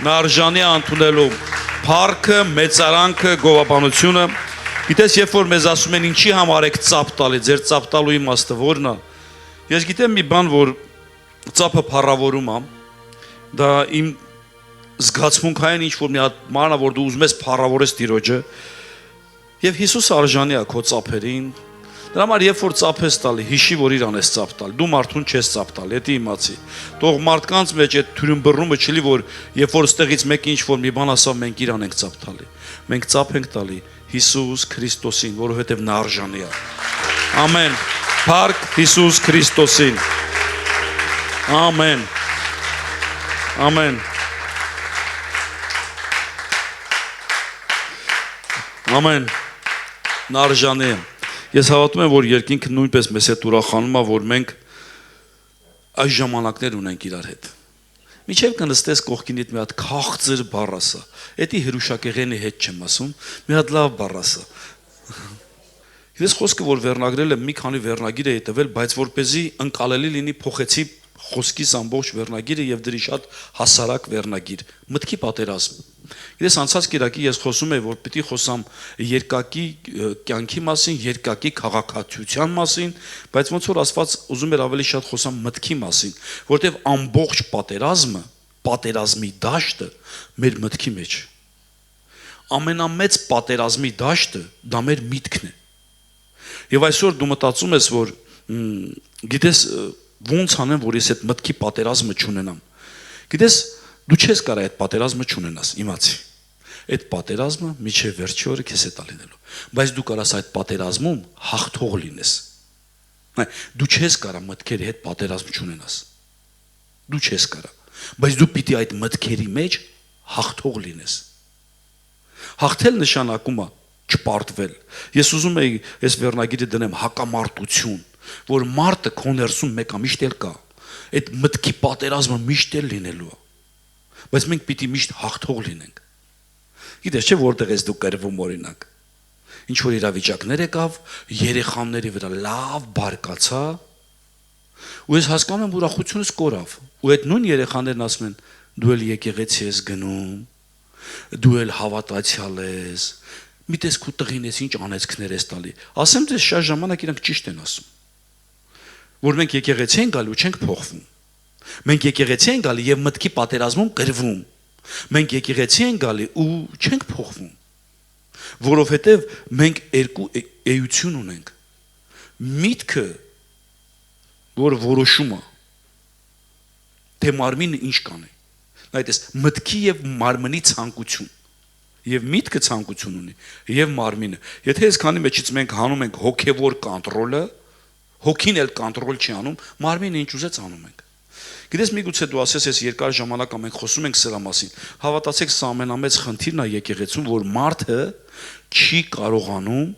Նա արժանի է ընդունելու փառքը, մեծարանքը, գովաբանությունը։ Գիտես, երբ որ մեզ ասում են ինչի համար եք ծափ տալի, ձեր ծափ տալու իմաստը ո՞րն է։ Ես գիտեմ մի բան, որ ծափը փառավորում է, դա իմ զգացմունքային ինչ որ մի հատ բան է, որ դու ուզում ես փառավորես Տիրոջը, եւ Հիսուսը արժանի է քո ծափերին։ Դրա համար երբ որ ծափ ես տալի, հիշի, որ իրան ես ծափ տալի, դու մարդուն չես ծափ տալի, դա իմացի։ Թող մարդկանց մեջ այդ թյուրըմբռնումը չլի, որ երբ որ ստեղից մեկը ինչ որ մի բան ասավ, մենք իրան ենք ծափ տալի։ Մենք ծափ ենք տալի Հիսուս Քրիստոսին, որովհետև նա արժանի է։ Ամեն։ Փառք Հիսուս Քրիստոսին։ Ամեն։ Ամեն։ Ամեն։ Նա արժանի է։ Ես հավատում եմ, որ երկինքը նույնպես մեզ հետ ուրախանում է, որ մենք այս ժամանակներ ունենք իրար հետ։ Միջև կնստես կողքինիդ մի հատ քաղցր բառ ասա։ Էդի հրուշակեղենի հետ չեմ ասում, մի հատ լավ բառ ասա։ Ես խոսքը որ վերնագրել եմ, մի քանի վերնագիր էի տվել, բայց որպեսզի ընկալելի լինի, փոխեցի խոսքիս ամբողջ վերնագիրը եւ դրի շատ հասարակ վերնագիր։ Մտքի պատերազմ։ Գիտես, անցած կիրակի ես խոսում եի, որ պիտի խոսամ երկակի կյանքի մասին, երկակի քաղաքացիության մասին, բայց ոնց որ Աստված ուզում էր ավելի շատ խոսամ մտքի մասին, որտեղ ամբողջ պատերազմը, պատերազմի դաշտը մեր մտքի մեջ։ Ամենամեծ պատերազմի դաշտը դա մեր միտքն է։ Եվ այսօր դու մտածում ես, որ գիտես ոնց անեմ, որ ես այդ մտքի պատերազմը չունենամ։ Գիտես, դու չես կարող այդ պատերազմը չունենաս, իմացի։ Այդ պատերազմը միջև վերջի օրը քեզ հետ ալինելու։ Բայց դու կարաս այդ պատերազմում հաղթող լինես։ Դու չես կարող մտքերի հետ պատերազմ չունենաս։ Դու չես կարող։ Բայց դու պիտի այդ մտքերի մեջ հաղթող լինես։ Հաղթել նշանակում է չպարտվել։ Ես ուզում եի այս վերնագիրը դնեմ հակամարտություն, որ մարդը քո ներսում մեկը միշտ էլ կա։ Այդ մտքի պատերազմը միշտ էլ լինելու է։ Բայց մենք պիտի միշտ հաղթող լինենք։ Գիտես չէ որտեղ ես դու կրվում օրինակ։ Ինչ որ իրավիճակներ եկավ, երեխաների վրա լավ բարկացա, ու ես հասկանում եմ ուրախությունս կորավ։ Ու այդ նույն երեխաներն ասում են՝ դու էլ եկեղեցի ես գնում, դու էլ հավատացյալ ես, մի տեսք ու տղին ես ինչ անեծքներ ես տալի։ Ասեմ ձեզ շատ ժամանակ իրանք ճիշտ են ասում, որ մենք եկեղեցի ենք գալու, չենք փոխվում։ Մենք եկեղեցի ենք գալի եւ մտքի պատերազմում գրվում։ Մենք եկեղեցի ենք գալի ու չենք փոխվում, որովհետեւ մենք երկու էություն ունենք։ Միտքը, որ որոշում է, թե մարմինը ինչ կանի։ Նայես, մտքի եւ մարմնի ցանկություն։ Եվ միտքը ցանկություն ունի, եւ մարմինը։ Եթե այսքանի մեջից մենք հանում ենք հոգեվոր կոնտրոլը, հոգին էլ կոնտրոլ չի անում, մարմինը ինչ ուզեց անում ենք։ Գիտես, միգուցե դու ասես, ես երկար ժամանակ մենք խոսում ենք սրա մասին։ Հավատացեք, սա ամենամեծ խնդիրն է եկեղեցում, որ մարդը չի կարողանում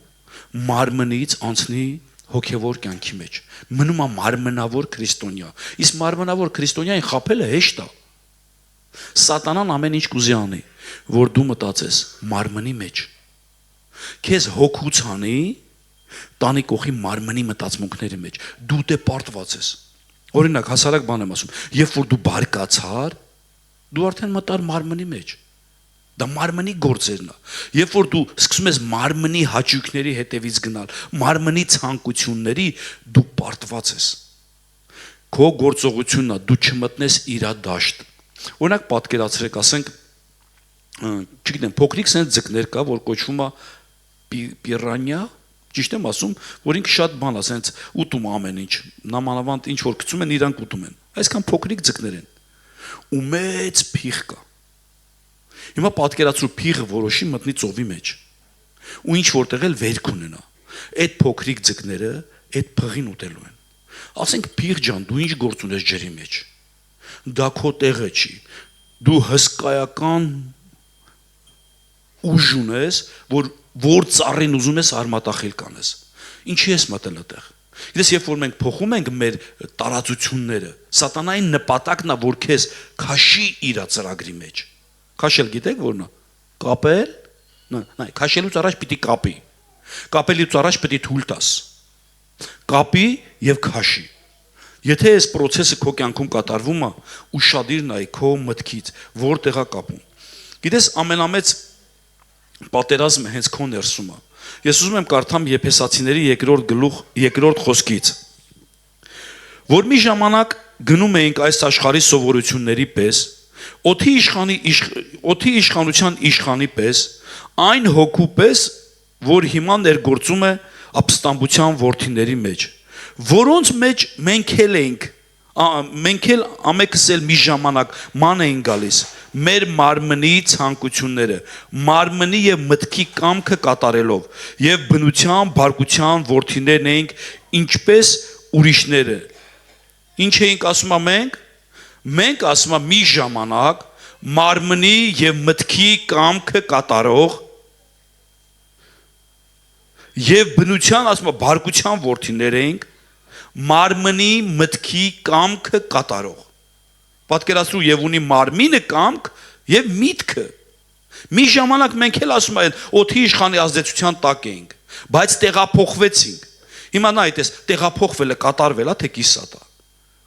մարմնից անցնի հոգևոր կյանքի մեջ։ Մնում է մարմնավոր քրիստոնյա։ Իսկ մարմնավոր քրիստոնյային խաբելը հեշտ է։ Սատանան ամեն ինչ կուզի անի, որ դու մտածես մարմնի մեջ։ Քեզ հոգուց անի, տանի կողի մարմնի մտածմունքների մեջ։ Դու դե պարտված ես։ Օրինակ, հասարակ բան եմ ասում, երբ որ դու բարկացար, դու արդեն մտար մարմնի մեջ։ Դա մարմնի գործերն է։ Երբ որ դու սկսում ես մարմնի հաճույքների հետևից գնալ, մարմնի ցանկությունների, դու պարտված ես։ Քո գործողությունն է, դու չմտնես իրա դաշտ։ Օրինակ, պատկերացրեք, ասենք, չգիտեմ, փոքրիկ sense ձկներ կա, որ կոչվում է պիրանյա, ճիշտ եմ ասում, որ ինքը շատ բան է, sense ուտում ամեն ինչ, նամանավանդ ինչ որ գցում են, իրանք ուտում են։ Այսքան փոքրիկ ձկներ են։ Ու մեծ փիղ կա։ Հիմա պատկերացրու փիղը որոշի մտնի ծովի մեջ։ Ու ինչ որտեղ էլ վերք ունենա։ Այդ փոքրիկ ձկները այդ փղին ուտելու են։ Ասենք փիղ ջան, դու ինչ գործ ունես ջրի մեջ։ Դա քո տեղը չի։ Դու հսկայական ուժ ունես, որ ծառին ուզում ես արմատախիլ կանես։ Ինչի ես մտել այդտեղ։ Գիտես, երբ որ մենք փոխում ենք մեր տարածությունները, սատանային նպատակն է, որ քեզ քաշի իր ծրագրի մեջ։ Քաշել գիտեք որն է։ Կապել, նայ, քաշելուց առաջ պիտի կապի։ Կապելուց առաջ պիտի թույլ տաս։ Կապի եւ քաշի։ Եթե այս process-ը քո կյանքում կատարվում է, ուշադիր նայ քո մտքից, որտեղ է կապում։ Գիտես, ամենամեծ պատերազմը հենց քո ներսում է։ Ես ուզում եմ կարդամ Եփեսացիների 2-րդ գլուխ 2-րդ խոսքից, որ մի ժամանակ գնում էինք այս աշխարհի սովորությունների պես, օդի իշխանության իշխանի պես, այն հոգու պես, որ հիմա ներգործում է ապստամբության որդիների մեջ, որոնց մեջ մենք էլ ամենքս էլ մի ժամանակ ման էին գալիս, մեր մարմնի ցանկությունները, մարմնի եւ մտքի կամքը կատարելով, եւ բնության, բարկության որդիներն էինք, ինչպես ուրիշները։ Ինչ էինք ասում մենք? Մենք ասում մի ժամանակ մարմնի եւ մտքի կամքը կատարող եւ բնության ասում բարկության որդիներ էինք, մարմնի մտքի կամքը կատարող։ Պատկերացրու, եւ ունի մարմինը կամք եւ միտքը։ Մի ժամանակ մենք էլ ասում են օդի իշխանի ազդեցության տակ էինք, բայց տեղափոխվեցինք։ Հիմա նայ, դες տեղափոխվելը կատարվել է թե կիսատ է։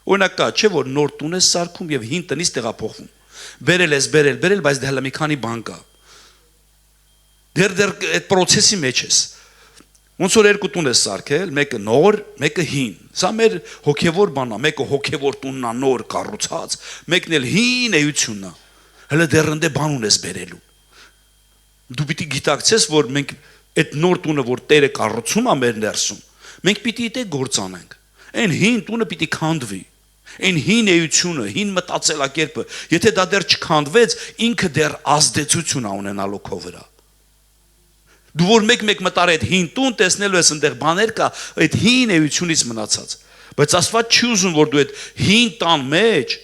Օրինակ կա, չէ՞ որ նոր տուն ես սարքում եւ հին տնից տեղափոխվում։ Բերել ես, բերել, բայց դեռ մի քանի բան կա։ Դեռ այդ process-ի մեջ ես։ Ոնց որ երկու տուն ես սարքել, մեկը նոր, մեկը հին։ Սա մեր հոգևոր բանն է, մեկը հոգևոր տունն է նոր կառուցած, մեկն էլ հին էությունն է։ Հələ դեռ ընդ բան ունես բերելու։ Դու պիտի գիտակցես, որ մենք այդ նոր տունը, որ Տերը կառուցում է մեր ներսում, մենք պիտի դե գործ անենք։ Այն հին տունը պիտի քանդվի։ Այն հին էությունը, հին մտածելակերպը, եթե դա դեռ չքանդվեց, ինքը դեռ ազդեցություն է ունենալու քո վրա։ Դու որ մեկ մտար այդ հին տուն, տեսնելու ես այնտեղ բաներ կա, այդ հին էությունից մնացած։ Բայց Աստված չի ուզում, որ դու այդ հին տան մեջ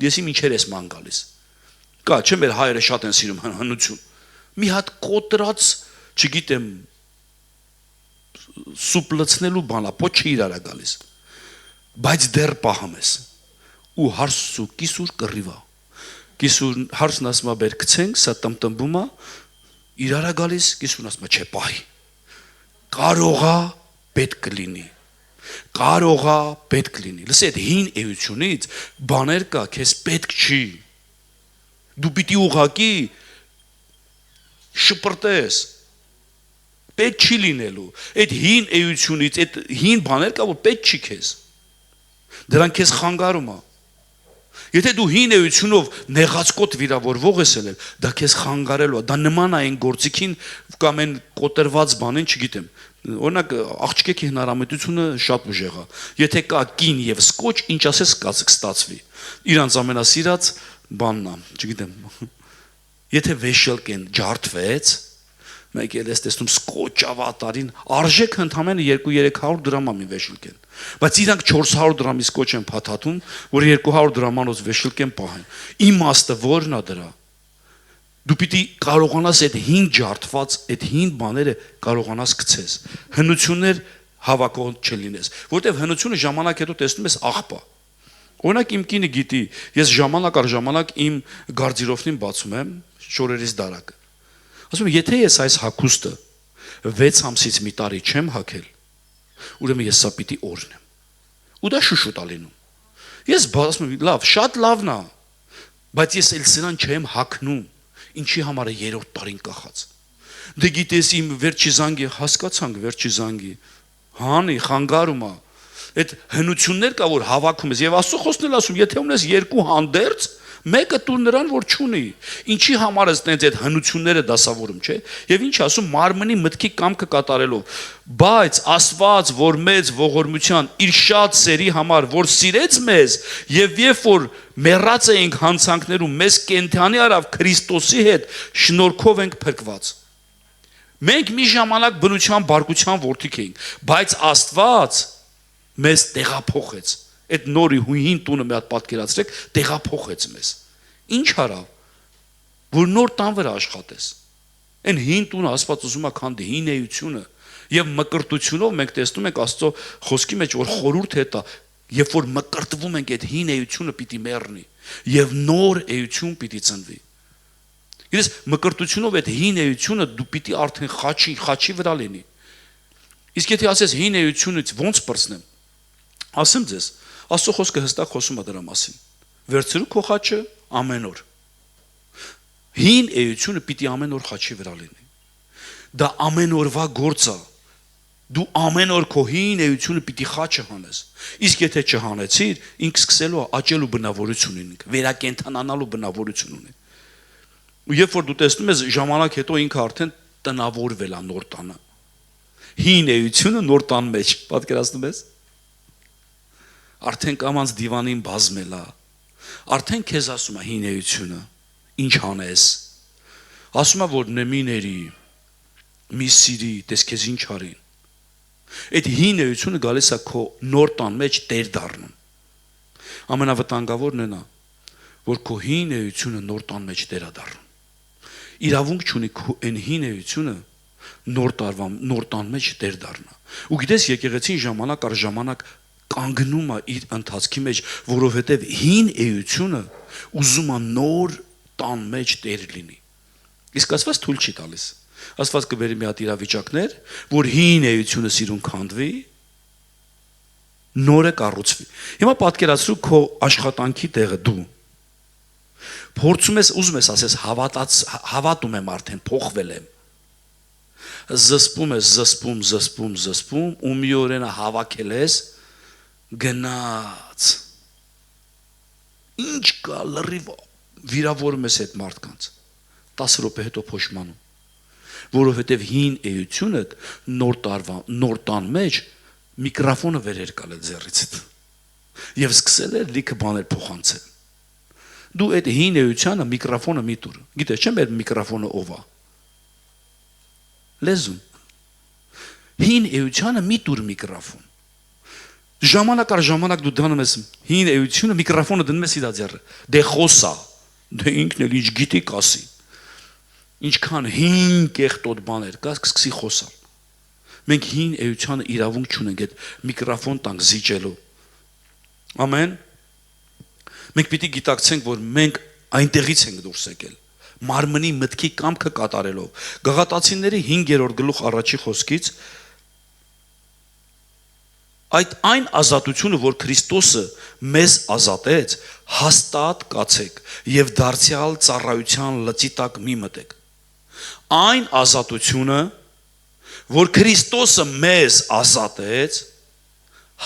ես իմ ինչեր ես ման գալիս։ Կա, չէ՞ մեր հայերը շատ են սիրում հնություն։ Մի հատ կոտրած, չգիտեմ, սուպ լցնելու բանա, ոչ չի իրար գալիս։ Բայց դեռ պահում ես։ Ու հարսու կիսուր կռիվա։ Կիսուր հարսն ասում է բեր գցենք, սա տմտմբում է, իրար գալիս, կիսուրն ասում է չէ, պահի։ Կարողա պետք կլինի։ Կարողա պետք լինի։ Լսի, այդ հին էությունից բաներ կա, քեզ պետք չի։ Դու պիտի ուղակի շպրտես։ Պետք չի լինելու։ Այդ հին էությունից, այդ հին բաներ կա, որ պետք չի քեզ։ Դրանք քեզ խանգարում է։ Եթե դու հին էությունով նեղացկոտ վիրավորվող ես ելել, դա քեզ խանգարելու է, դա նման է այն գործիքին կամ այն կոտրված բանին, չգիտեմ։ Օրինակ աղջկեքի հնարամետությունը շատ ուժեղ է։ Եթե կա կին եւ սկոչ, ինչ ասես կստացվի։ Իրանց ամենասիրած բանն է, չգիտեմ։ Եթե վեշելկեն ջարդվեց, մեկ էլ ես տեսնում սկոչ ավատարին, արժեքը ընդամենը 200-300 դրամ է մի վեշելկեն։ Բայց իրանք 400 դրամի սկոչ են փաթաթում, որ 200 դրամանոց վեշելկեն պահեն։ Իմաստը ո՞րն է դրա։ Դու պիտի կարողանաս այդ հին ջարդված, այդ հին բաները կարողանաս գցես։ Հնություններ հավաքող չլինես, որտեվ հնությունը ժամանակ հետո տեսնում ես աղբա։ Օրինակ իմ կինը գիտի, ես ժամանակ առ ժամանակ իմ գարդիրոֆնին բացում եմ, շորերից դարակը։ Ասում եմ, եթե ես այս հագուստը 6 ամսից մի տարի չեմ հագել, ուրեմն ես սա պիտի օրհնեմ։ Ու դա շուշուտ է լինում։ Ես ասում եմ, լավ, շատ լավն է, բայց ես էլ սրան չեմ հագնում, ինչի համար է 3-րդ տարին կախած։ Դե գիտես իմ վերջի զանգի հասկացանք, վերջի զանգի, հանի խանգարում է։ Այդ հնություններ կա, որ հավաքում ես, եւ Աստծո խոսքն էլ ասում, եթե ունես 2 հանդերձ, մեկը տուր նրան, որ չունի։ Ինչի համար ես տենց այդ հնությունները դասավորում, չէ՞։ Եվ ինչ ասում, մարմնի մտքի կամքը կատարելով։ Բայց Աստված, որ մեծ ողորմության իր շատ սերի համար, որ սիրեց մեզ, եւ երբ որ մեռած էինք հանցանքներում, մեզ կենթանի արավ Քրիստոսի հետ, շնորհքով ենք փրկված։ Մենք մի ժամանակ բնության բարկության որդիք էինք, բայց Աստված մեզ տեղափոխեց։ Այդ նորի հույն տունը մի հատ պատկերացրեք, տեղափոխեց մեզ։ Ինչ արավ, որ նոր տան վրա աշխատես։ Այն հին տունը Աստված ուզում է քանդի, հին էությունը, եւ մկրտությունով մենք տեսնում ենք Աստծո խոսքի մեջ, որ խորհուրդ է տա, երբ որ մկրտվում ենք, այդ հին էությունը պիտի մեռնի եւ նոր էություն պիտի ծնվի։ Գիտես, մկրտությունով այդ հին էությունը դու պիտի արդեն խաչի վրա լինի։ Իսկ եթե ասես հին էությունից ո՞նց պրծնեմ, ասեմ ձեզ, Աստծո խոսքը հստակ խոսում է դրա մասին։ Վերցրու քո խաչը ամեն օր։ Հին էությունը պիտի ամեն օր խաչի վրա լինի։ Դա ամեն օրվա գործ է։ Դու ամեն օր քո հին էությունը պիտի խաչը հանես։ Իսկ եթե չհանեցիր, ինքը սկսելու է աճելու բնավորություն ունի, վերակենդանանալու բնավորություն ունի։ Ու երբ որ դու տեսնում ես ժամանակ հետո ինքը արդեն տնավորվել է նոր տանը։ Հին էությունը նոր տան մեջ, պատկերացնում ես։ Արդեն կամանց դիվանին բազմել է։ Արդեն քեզ ասում է հին էությունը, ինչ անես։ Ասում է որ նեմիների, միսիրի, տես քեզ ինչ արին։ Այդ հին էությունը գալիս է քո նոր տան մեջ տեր դառնում։ Ամենավտանգավորն է նա, որ քո հին էությունը նոր տան մեջ տեր է դառնում։ Իրավունք չունի քո այն հին էությունը նոր տան մեջ տեր դառնա։ Ու գիտես եկեղեցին ժամանակ առ ժամանակ կանգնում է իր ընթացքի մեջ, որովհետև հին էությունը ուզում է նոր տան մեջ տեր լինի։ Իսկ Աստված թույլ չի տալիս։ Աստված կբերի մի հատ իրավիճակներ, որ հին էությունը սիրուն քանդվի, նորը կառուցվի։ Հիմա պատկերացրու քո աշխատանքի տեղը դու փորձում ես, ուզում ես ասես հավատում եմ արդեն, փոխվել եմ։ Զսպում ես, ու մի օրենա հավաքել ես, գնաց։ Ինչ կա լրիվ վիրավորում ես այդ մարդկանց։ 10 րոպե հետո փոշմանում։ Որովհետև հին էությունը նոր տան մեջ միկրոֆոնը վերեր կալել ձեռիցդ։ Եվ սկսել էր լիքը բաներ փոխանցել։ Դու այդ հին էությանը միկրոֆոնը մի տուր։ Գիտես, չեմ այդ միկրոֆոնը ով է։ Լեզուն։ Հին էությանը մի տուր միկրոֆոն։ Ժամանակ առ ժամանակ դու դնում ես հին էությունը միկրոֆոնը դնում ես իր ձեռը։ Դե խոսա։ Դե ինքն էլ ինչ գիտի կասի։ Ինչքան հին կեղտոտ բաներ կա, սկսի խոսալ։ Մենք հին էությանը իրավունք չունենք այդ միկրոֆոն տանք զիջելու։ Ամեն։ Մենք պիտի գիտակցենք, որ մենք այնտեղից ենք դուրս եկել։ Մարմնի մտքի կամքը կատարելով։ Գաղատացիների 5-րդ գլուխ առաջի խոսքից այն ազատությունը, որ Քրիստոսը մեզ ազատեց, հաստատ կացեք եւ դարձյալ ծառայության լծի տակ մի մտեք։ Այն ազատությունը, որ Քրիստոսը մեզ ազատեց,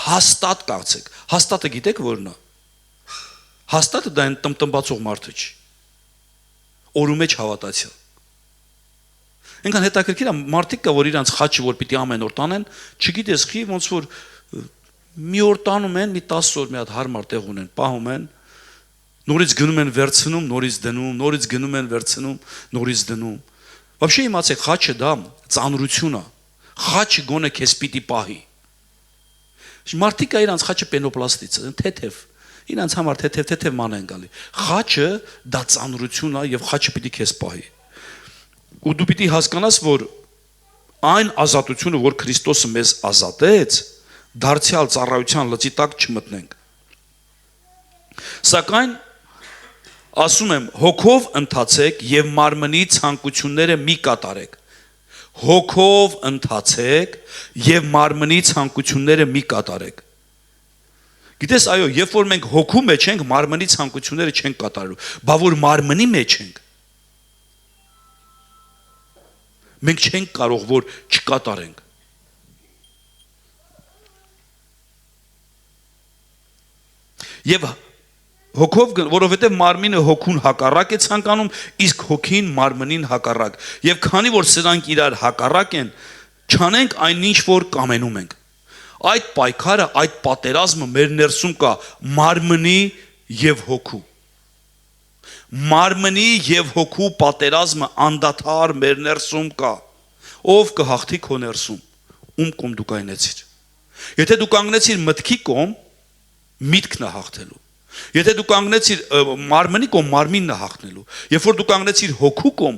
հաստատ կացեք։ Հաստատը գիտեք որն է։ Հաստատը դա այն տնտմբացող մարդը չի։ Օրու մեջ հավատացյալ։ Այնքան հետաքրքիր է մարդիկ կա, որ իրանց խաչը որ պիտի ամեն օր տանեն, չգիտես խի ոնց որ մի օր տանում են, մի 10 օր մի հատ հարմար տեղ ունեն, պահում են, նորից գնում են վերցնում, նորից դնում, նորից գնում են վերցնում, նորից դնում։ Вообще իմացեք, խաչը դա ծանրություն է։ Խաչը գոնե քեզ պիտի պահի։ Մարդիկ կա իրանց խաչը պենոպլաստից, թեթև։ Իրանց համար թեթև ման են գալի։ Խաչը դա ծանրություն է եւ խաչը պիտի քեզ պահի։ Ու դու պիտի հասկանաս, որ այն ազատությունը, որ Քրիստոսը մեզ ազատեց, դարձյալ ծառայության լծի տակ չմտնենք։ Սակայն ասում եմ, հոգով ընթացեք եւ մարմնի ցանկությունները մի կատարեք։ Հոգով ընթացեք եւ մարմնի ցանկությունները մի կատարեք։ Գիտես, այո, երբ որ մենք հոգու մեջ ենք, մարմնի ցանկությունները չենք կատարելու, բա որ մարմնի մեջ ենք, մենք չենք կարող որ չկատարենք։ Եվ հոգով, որովհետև մարմինը հոգուն հակառակ է ցանկանում, իսկ հոգին մարմնին հակառակ։ Եվ քանի որ սրանք իրար հակառակ են, չանենք այնինչ որ կամենում ենք։ Այդ պայքարը, այդ պատերազմը մեր ներսում կա մարմնի եւ հոգու։ Մարմնի եւ հոգու պատերազմը անդադար մեր ներսում կա։ Ով կհաղթի քո ներսում, ում կողմ դու կայնեցիր։ Եթե դու կանգնեցիր մտքի կողմ, միտքն է հաղթելու։ Եթե դու կանգնեցիր մարմնի կողմ, մարմինն է հաղթնելու։ Երբ որ դու կանգնեցիր հոգու կողմ,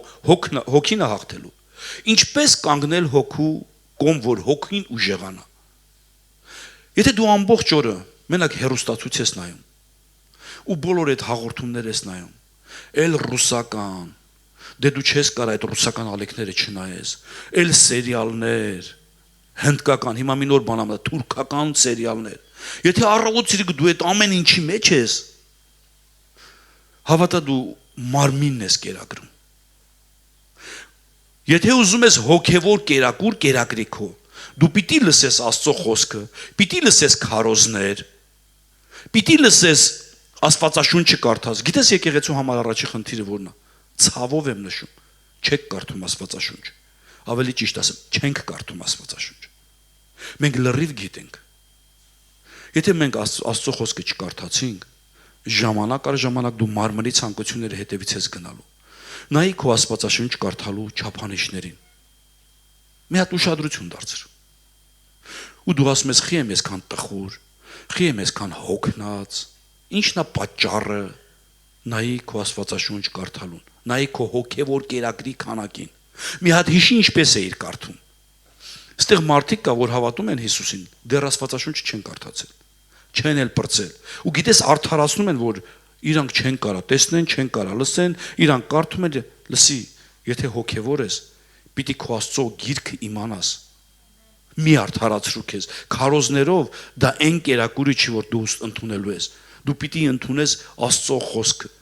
հոգին է հաղթելու։ Ինչպես կանգնել հոգու կողմ, որ հոգին ուժեղանա։ Եթե դու ամբողջ օրը մենակ հեռուստացույց ես նայում, ու բոլոր այդ հաղորդումներ ես նայում, էլ ռուսական, դե դու չես կարող այդ ռուսական ալիքները չնայես, էլ սերիալներ, հնդկական, հիմա մի նոր բան ամ, թուրքական սերիալներ։ Եթե առավոտ ցիրիկ դու այդ ամեն ինչի մեջ ես, հավատա դու մարմինն ես կերակրում։ Եթե ուզում ես հոգևոր կերակուր, կերակրի քո։ Դու պիտի լսես Աստծո խոսքը, պիտի լսես քարոզներ, պիտի լսես Աստվածաշունչը կարդաս։ Գիտես եկեղեցու համար առաջի խնդիրը որն է։ Ցավով եմ նշում, չեք կարդում Աստվածաշունչ։ Ավելի ճիշտ ասեմ, չենք կարդում Աստվածաշունչ։ Մենք լրիվ գիտենք։ Եթե մենք Աստծո խոսքը չկարդացինք, ժամանակ առ ժամանակ դու մարմնի ցանկությունների հետևից ես գնալու։ Նայի քո Աստվածաշունչ կարդալու չափանիշներին։ Մի հատ ուշադրություն դարձր։ Ու դու ասում ես՝ «Խի եմ այսքան տխուր, խի եմ այսքան հոգնած, ինչն է պատճառը»։ Նայի քո Աստվածաշունչ կարդալուն, նայի քո հոգևոր կերակրի քանակին։ Մի հատ հիշի ինչպես է իր կարդում։ Այստեղ մարդիկ կա, որ հավատում են Հիսուսին, դեռ Աստվածաշունչ չեն կարդացել, չեն էլ պրծել։ Ու գիտես արդարացնում են, որ իրանք չեն կարա տեսնեն, չեն կարա լսեն, իրանք կարդում են, լսի, եթե հոգևոր ես, պիտի քո Աստծո գիրքը իմանաս։ Մի արդարացրու քեզ, քարոզներով դա այն կերակուրը չի, որ դու ընդունելու ես։ Դու պիտի ընդունես Աստծո խոսքը։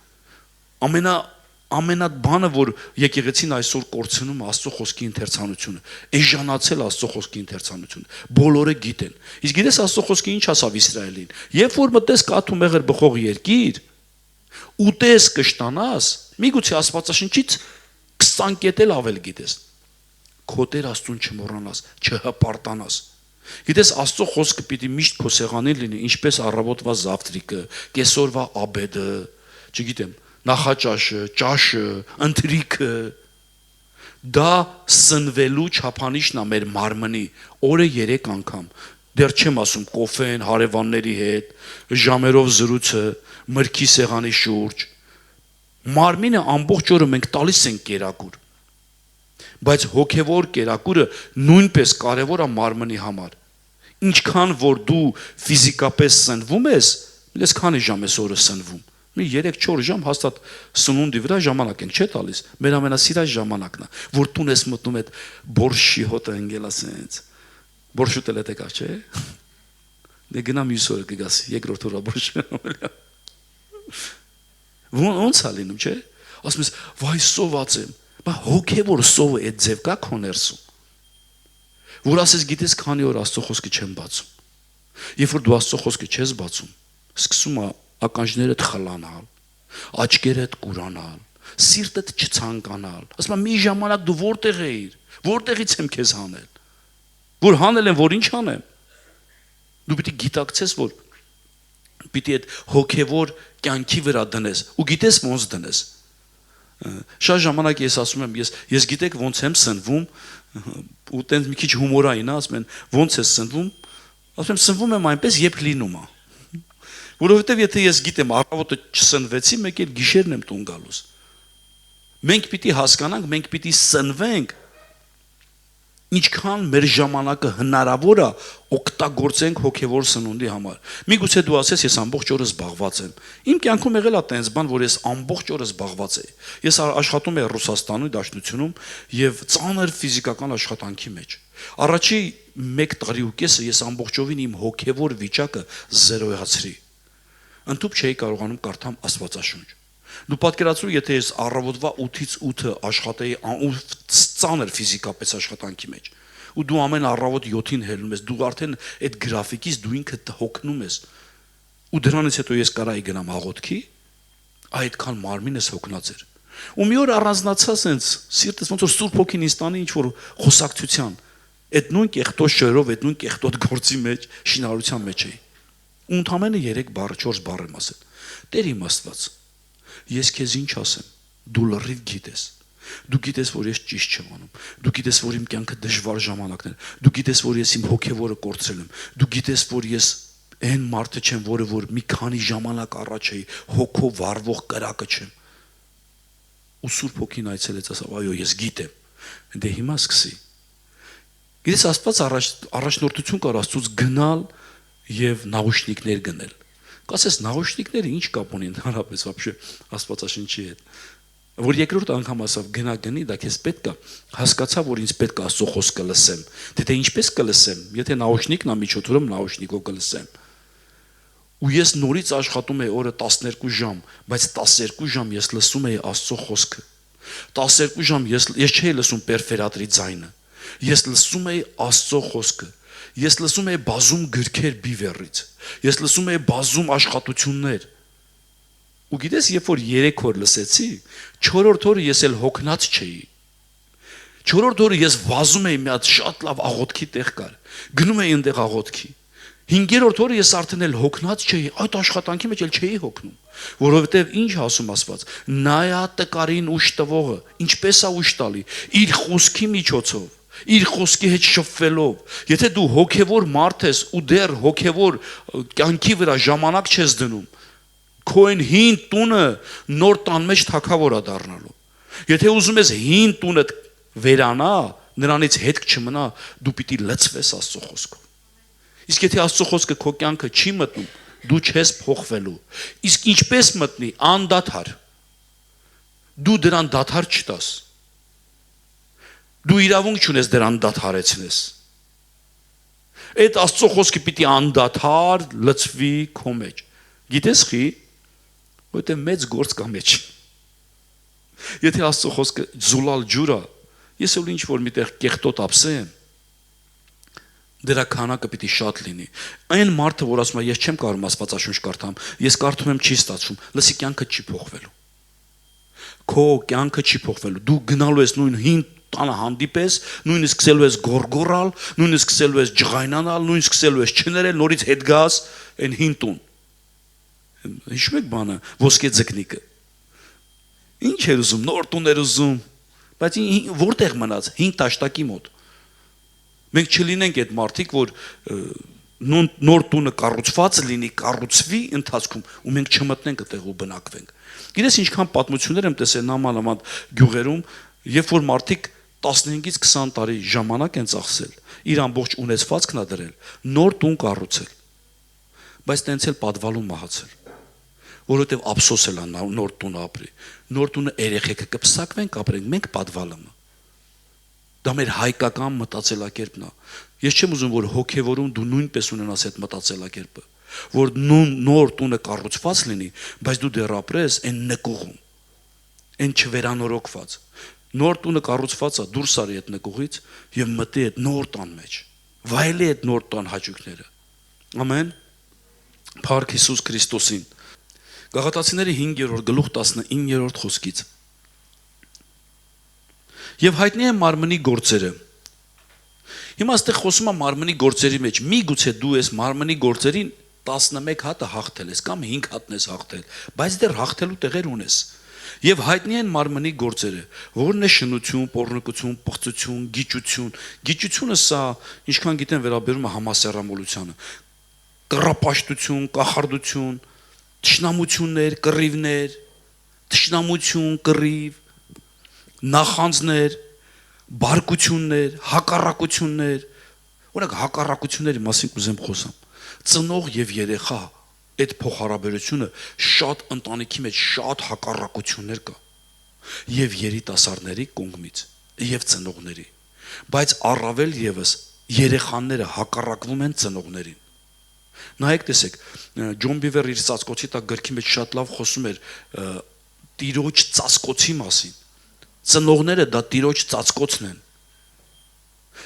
Ամենատ բանը, որ եկեղեցին այսօր կորցնում է Աստծո խոսքի ընթերցանությունը, էժանացել Աստծո խոսքի ընթերցանությունը։ Բոլորը գիտեն։ Իսկ գիտես Աստծո խոսքը ինչ ասավ Իսրայելին։ Երբ որ մտես կաթ ու մեղր բխող երկիր, ուտես կշտանաս, միգուցե Աստվածաշնչից 20 կետ էլ ավել գիտես։ Քո Տեր Աստծուն չմոռանաս, չհպարտանաս։ Գիտես Աստծո խոսքը պիտի միշտ քո սեղանին լինի, ինչպես առավոտվա զավտրիկը, կեսօրվա աբեդը, չգիտեմ, նախաճաշը, ճաշը, ընթրիքը։ Դա սնվելու չափանիշն է մեր մարմնի, օրը 3 անգամ։ Դեռ չեմ ասում կոֆեն, հարևանների հետ, ժամերով զրույցը, մրգի սեղանի շուրջ։ Մարմինը ամբողջ օրը մենք տալիս ենք կերակուր։ Բայց հոգևոր կերակուրը նույնպես կարևոր է մարմնի համար։ Ինչքան որ դու ֆիզիկապես սնվում ես, ես քանի ժամ ես օրը սնվում։ Մի 3-4 ժամ հաստատ սնունդի վրա ժամանակ ենք չէ տալիս։ Մեր ամենասիրած ժամանակն է, որ տուն ես մտնում այդ բորշի հոտը ընկել ասենց։ Բորշուտ էլ եկա, չէ։ Դե գնամ մյուս օրը կգաս, երկրորդ օրը բորշը։ Ոնց է լինում, չէ։ Ասում ես, վայ սոված եմ։ Բա հոգևոր սովը այդ ձև կա քո ներսում։ Որ ասես գիտես քանի օր Աստծո խոսքը չեմ բացում։ Երբ որ դու Աստծո խոսքը չես բացում, սկսում է ականջներդ խլանալ, աչքերդ կուրանալ, սիրտդ չցանկանալ։ Ասում եմ մի ժամանակ դու որտեղ էիր, որտեղից եմ քեզ հանել։ Որ հանել եմ, որ ինչ անեմ։ Դու պիտի գիտակցես, որ պիտի այդ հոգևոր կյանքի վրա դնես, ու գիտես ոնց դնես։ Շատ ժամանակ ես ասում եմ, ես գիտեք ոնց եմ սնվում, ու տենց մի քիչ հումորային է, ասում են, ոնց ես սնվում, ասում եմ, սնվում եմ այնպես, երբ լինում է։ Որովհետև եթե ես գիտեմ առավոտը չսնվեցի, մեկ էլ գիշերն եմ տուն գալուս։ Մենք պիտի հասկանանք, մենք պիտի սնվենք, ինչքան մեր ժամանակը հնարավոր է օգտագործենք հոգևոր սնունդի համար։ Միգուցե դու ասես, ես ամբողջ օրը զբաղված եմ։ Իմ կյանքում եղել է տենց բան, որ ես ամբողջ օրը զբաղված էի։ Ես աշխատում եմ Ռուսաստանի Դաշնությունում եւ ծանր ֆիզիկական աշխատանքի մեջ։ Առաջի 1 տարի ու կեսը ես ամբողջովին իմ հոգևոր վիճակը զերոյացրի։ Ընդհանուր չէի կարողանում կարդամ Աստվածաշունչ։ Դու պատկերացրու, եթե ես առավոտվա 8-ից 8-ը աշխատեի ծանր ֆիզիկապես աշխատանքի մեջ, ու դու ամեն առավոտ 7-ին հելնում ես, դու արդեն այդ գրաֆիկից դու ինքդ հոգնում ես, ու դրանից հետո ես կարայի գնամ աղոթքի, այդքան մարմինս հոգնած էր։ Ու մի օր առանձնացա սենց սիրտս ոնց որ Սուրբ Հոգին ինձ տանի ինչ որ խոսակցության, այդ նույն կեղտոտ շերով, այդ նույն կեղտոտ գործի մեջ, շինարարության մեջ էի։ Ու ընդամենը 3 բառ, 4 բառ եմ ասել։ Տեր իմ Աստված, ես քեզ ինչ ասեմ, դու լրիվ գիտես։ Դու գիտես, որ ես ճիշտ չեմ անում։ Դու գիտես, որ իմ կյանքը դժվար ժամանակներ։ Դու գիտես, որ ես իմ հոգևորը կորցրել եմ։ Դու գիտես, որ ես այն մարդը չեմ, որը որ մի քանի ժամանակ առաջ էի, հոգով վառվող կրակը չեմ։ Ու Սուրբ Հոգին այցելեց, ասավ, այո, ես գիտեմ։ Դե հիմա սկսի։ Գիտես, Աստված առաջնորդություն կար Աստծուց գնալ եւ նաուշնիկներ գնել։ Կասես, նաուշնիկները ինչ կապ ունի ընդհանրապես вообще Աստվածաշնչի հետ։ Որ երկրորդ անգամ ասավ գնա գնի, դա քեզ պետք է, հասկացա, որ ինձ պետք է Աստծո խոսքը լսեմ։ Թե ինչպես կլսեմ, եթե նաուշնիկն է միջոցուրում նաուշնիկով կլսեմ։ Ու ես նորից աշխատում եի օրը 12 ժամ, բայց 12 ժամ ես լսում էի Աստծո խոսքը։ 12 ժամ ես չէի լսում պերֆերատրի ձայնը։ Ես լսում էի Աստծո խոսքը։ Ես լսում էի բազում գրքեր Բիվերից։ Ես լսում էի բազում աշխատություններ։ Ու գիտես, երբ որ 3 օր լսեցի, 4-րդ օրը ես էլ հոգնած չէի։ 4-րդ օրը ես վազում էի մի հատ շատ լավ աղոթքի տեղ կար։ Գնում էի այնտեղ աղոթքի։ 5-րդ օրը ես արդեն էլ հոգնած չէի, այդ աշխատանքի մեջ էլ չէի հոգնում, որովհետև ինչ ասում Աստված, նայա տկարին ուշ տվողը, ինչպես է ուշ տալի, իր խոսքի միջոցով, իր խոսքի հետ շփվելով։ Եթե դու հոգևոր մարդ ես ու դեռ հոգևոր կյանքի վրա ժամանակ չես դնում, քո այն հին տունը նոր տան մեջ թագավոր է դառնալու։ Եթե ուզում ես հին տունը վերանա, նրանից հետք չմնա, դու պիտի լցվես Աստծո խոսքով։ Իսկ եթե Աստծո խոսքը քո կյանքը չի մտնում, դու չես փոխվելու։ Իսկ ինչպես մտնի, անդադար։ Դու դրան դադար չտաս։ Դու իրավունք չունես դրան դադարեցնես։ Այդ Աստծո խոսքը պիտի անդադար լցվի քո մեջ։ Գիտես խի, որտե մեծ գործ կա մեջ։ Եթե Աստծո խոսքը զուլալ ջուր է, ես էլ ինչ որ միտեղ կեղտոտ ապսեմ, դրա քանակը պիտի շատ լինի։ Այն մարդը, որ ասում է, ես չեմ կարող Աստվածաշունչ կարդամ, ես կարդում եմ չի ստացվում, լսի կյանքը չի փոխվելու։ Քո կյանքը չի փոխվելու։ Դու գնալու ես նույն հին տանը հանդիպես, նույնիսկ սկսելու ես գորգորալ, նույնիսկ սկսելու ես ջղայնանալ, նույնիսկ սկսելու ես չներել, նորից հետ գաս այն հին տուն։ Հիշում եք բանը, ոսկե ձկնիկը։ Ինչ էր ուզում, նոր տուն էր ուզում, բայց որտեղ մնաց, հին տաշտակի մոտ։ Մենք չլինենք այդ մարդիկ, որ նոր տունը կառուցված լինի, կառուցվի ընթացքում ու մենք չմտնենք այդտեղ ու բնակվենք։ Գիտես ինչքան պատմություններ եմ տեսել նամանաման գյուղերում, երբ որ մարդիկ 15-ից 20 տարի ժամանակ են ծախսել, իր ամբողջ ունեցվածքն ա դրել, նոր տուն կառուցել։ Բայց տենց էլ պատվալում մահացել, որովհետև ափսոս էլ ա նոր տուն ապրի։ Նոր տունը երեխեքը կպսակվեն, կապրենք, մենք պատվալումը։ Դա մեր հայկական մտածելակերպն է։ Ես չեմ ուզում, որ հոգևորում դու նույնպես ունենաս այդ մտածելակերպը, որ նոր տունը կառուցված լինի, բայց դու դեռ ապրես այն նկուղում, այն չվերանորոգված։ Նոր տունը կառուցված է, դուրս արի այդ նկուղից եւ մտի այդ նոր տան մեջ։ Վայելի այդ նոր տան հաճույքները։ Ամեն։ Փառք Հիսուս Քրիստոսին։ Գաղատացիների 5-րդ գլուխ 19-րդ խոսքից։ Եվ հայտնի է մարմնի գործերը։ Հիմա այստեղ խոսում է մարմնի գործերի մեջ։ Միգուցե դու ես մարմնի գործերին 11 հատը հաղթել ես կամ 5 հատն ես հաղթել, բայց դեռ հաղթելու տեղեր ունես։ Եվ հայտնի են մարմնի գործերը, որն է շնություն, պոռնկություն, պղծություն, գիճություն։ Գիճությունը սա, ինչքան գիտեն, վերաբերում է համասեռամոլությանը։ Կռապաշտություն, կախարդություն, թշնամություններ, կռիվներ, թշնամություն, կռիվ, նախանձներ, բարկություններ, հակառակություններ։ Օրինակ հակառակությունների մասին կուզեմ խոսամ։ Ծնող եւ երեխա այդ փոխհարաբերությունը շատ ընտանիքի մեջ շատ հակառակություններ կա եւ երիտասարդների կողմից եւ ծնողների, բայց առավել եւս երեխաները հակառակվում են ծնողներին։ Նայեք, տեսեք, Ջոն Բիվերը իր ծածկոցի տակ գրքի մեջ շատ լավ խոսում էր տիրոջ ծածկոցի մասին։ Ծնողները դա տիրոջ ծածկոցն են։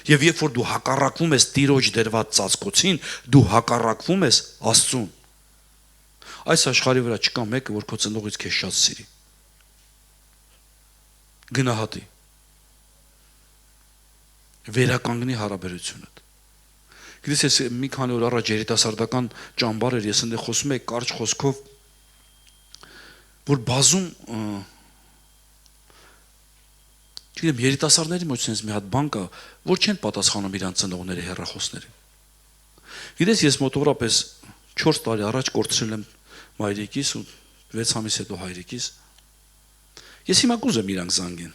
Եվ երբ որ դու հակառակվում ես տիրոջ դրված ծածկոցին, դու հակառակվում ես Աստծուն։ Այս աշխարհի վրա չկա մեկը, որ քո ծնողից քեզ շատ սիրի։ Գնահատի։ Վերականգնի հարաբերությունդ։ Գիտես, ես մի քանի օր առաջ երիտասարդական ճամբար էր, ես ընդ խոսում եի կարճ խոսքով, որ բազում չգիտեմ, երիտասարդների մեջ sense մի հատ բան կա, որ չեն պատասխանում իրանց ծնողների հեռախոսներին։ Գիտես, ես մոտավորապես 4 տարի առաջ կորցրել եմ մայրիկիս ու 6 ամիս հետո հայրիկիս։ Ես հիմա կուզեմ իրանք զանգեն,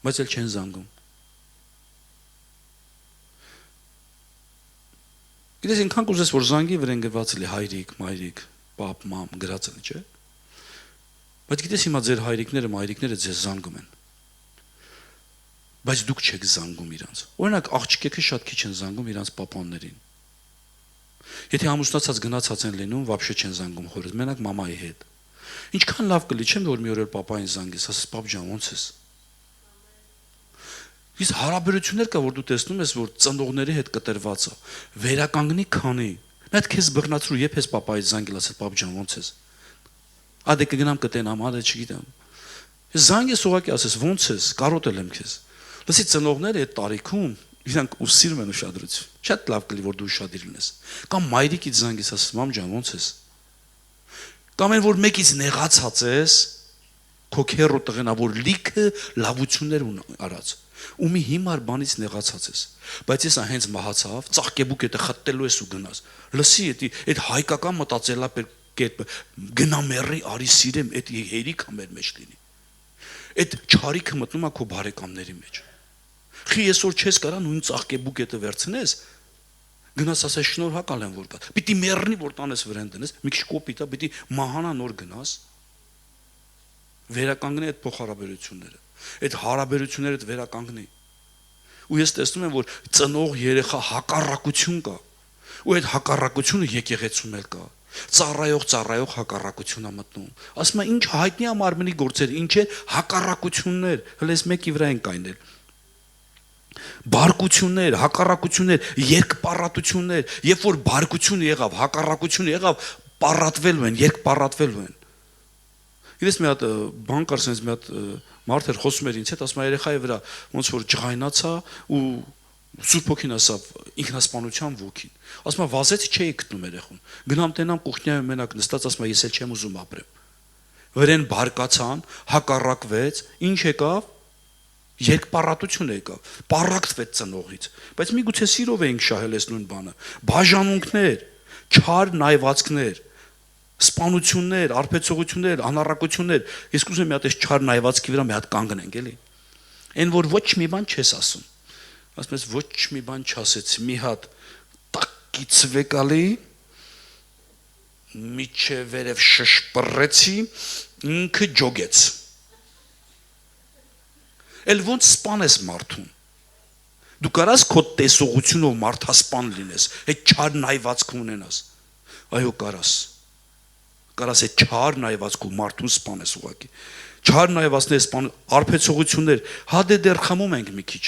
բայց էլ չեն զանգում։ Գիտես, ինքան կուզես, որ զանգի, վրան գրված էլի հայրիկ, մայրիկ, պապ, մամ գրած էլի, չէ։ Բայց ինքան կուզես, որ զանգի, վրան գրված էլի, չէ։ Բայց ինքան կուզես, որ զանգի, վրան գրված էլի հայրիկ, մայրիկ, պապ, մամ գրած էլի, չէ։ Բայց ինքան կուզես, որ զանգի, վրան գրված էլի հայրիկ, մայրիկ, պապ, մամ գրած էլի, չէ։ Բայց գիտես հիմա ձեր հայրիկները, մայրիկները ձեզ զանգում են։ Բայց դուք չեք զանգում իրանց։ Օրինակ աղջիկեքը շատ քիչ են զանգում իրանց պապաններին։ Եթե ամուսնացած գնացած են լինում, вообще չեն զանգում հորը, մենակ մամայի հետ։ Ինչքան լավ կլի, չեմ որ մի օր պապային զանգես, ասես պապ ջան, ո՞նց ես։ Իսկ հարաբերություններ կա, որ դու տեսնում ես, որ ծնողների հետ կտրված է, վերականգնի քանի։ Նա քեզ բռնացրու, երբ ես պապայից զանգել, ասել պապ ջան, ո՞նց ես։ Ադե կգնամ կտենամ, ադե չգիտեմ։ Զանգես ուղակի ասես, ո՞նց ես, կարոտել եմ քեզ։ Լսի ծնողները այդ տարիքում իրանք ուսիրում են ուշադրություն։ Շատ լավ կլի, որ դու ուշադիր լինես։ Կամ մայրիկից զանգես, ասես, մամ ջան, ո՞նց ես։ Կամ այն որ մեկից նեղացած ես, քո քերո տղենա, որ լիքը լավություններ արած։ Ու մի հիմար բանից նեղացած ես։ Բայց ես հենց մահացավ, ծաղկեբուկ եթե խտտելու ես ու գնաս։ Լսի, այդ հայկական մտածելակերպը գնա մեռի, արի սիրեմ, այդ հերիքը մեր մեջ լինի։ Այդ չարիքը մտնում է քո բարեկամների մեջ։ Խի այսօր չես կարա նույն ծաղկեբուկ եթե վերցնես, գնաս ասես շնորհակալ եմ որ կա։ Պիտի մեռնի որ տանես վրան դնես, մի քիչ կոպիտ է, պիտի մահանա նոր գնաս։ Վերականգնի այդ փոխհարաբերությունները։ Այդ հարաբերությունները վերականգնի։ Ու ես տեսնում եմ որ ծնող երեխա հակառակություն կա։ Ու այդ հակառակությունը եկեղեցում էլ կա։ Ծառայող հակառակություն է մտնում։ Ասում է ինչ հայտնի է մարմնի գործեր, ինչ է հակառակություններ, հենց մեկի վրա են կայնել։ Բարկություններ, հակառակություններ, երկպառատություններ, երբ որ բարկություն եղավ, հակառակություն եղավ, պառատվելու են, երկպառատվելու են։ Ես մի հատ բան կար, sense մի հատ մարդ էր խոսում էր ինձ հետ, ասում է երեխայի վրա ոնց որ ջղայնացա ու Սուրբ ոգին ասավ ինքնասպանության ոգին։ Ասում է վազեց չէի գտնում երեխուն։ Գնամ տենամ կուխնյայում մենակ նստած, ասում է ես էլ չեմ ուզում ապրեմ։ Վրեն բարկացան, հակառակվեց, ինչ եկավ։ Երկպառատություն եկավ, պառակտվեց ծնողից, բայց միգուցե սիրով էինք շահել այս նույն բանը, բաժանունքներ, չար նայվածքներ, սպանություններ, արբեցողություններ, անառակություններ, ես կուզեմ մի հատ այս չար նայվածքի վրա մի հատ կանգնենք, էլի, այն որ ոչ մի բան չես ասում, ասում ես ոչ մի բան չասեցի, մի հատ տակից վեկալի, միջև վերև շշպռեցի, ինքը ջոգեց Էլ ոնց սպանես մարդուն։ Դու կարաս քո տեսողությունով մարդասպան լինես, այդ չար նայվածք ունենաս։ Այո, կարաս։ Կարաս այդ չար նայվածքով մարդուն սպանես ուղակի։ Չար նայվածքներ սպան, արբեցողություններ, հա դեռ խմում ենք մի քիչ,